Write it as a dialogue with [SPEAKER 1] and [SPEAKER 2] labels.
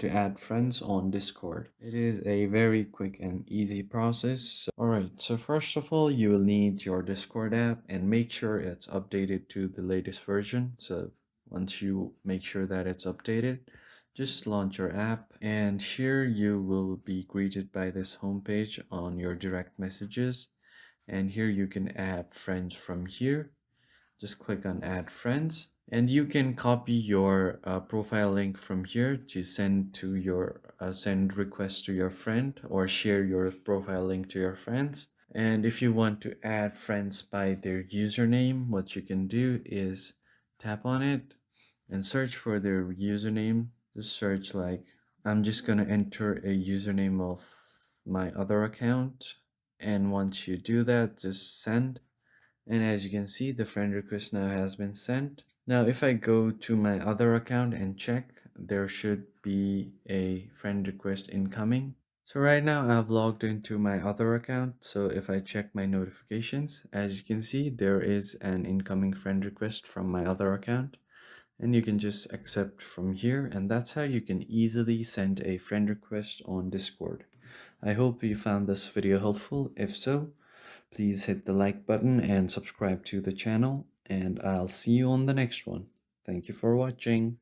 [SPEAKER 1] to add friends on Discord. It is a very quick and easy process. Alright, so first of all, you will need your Discord app and make sure it's updated to the latest version. So once you make sure that it's updated, just launch your app, and here you will be greeted by this homepage on your direct messages. And here you can add friends from here. Just click on add friends, and you can copy your profile link from here to send to your send request to your friend, or share your profile link to your friends. And if you want to add friends by their username, what you can do is tap on it and search for their username. Just search, like, I'm just gonna enter a username of my other account, and once you do that, just send. And as you can see, the friend request now has been sent. Now if I go to my other account and check, there should be a friend request incoming. So right now I've logged into my other account, so if I check my notifications, as you can see, there is an incoming friend request from my other account, and you can just accept from here, and that's how you can easily send a friend request on Discord. I hope you found this video helpful. If so, please hit the like button and subscribe to the channel, and I'll see you on the next one. Thank you for watching.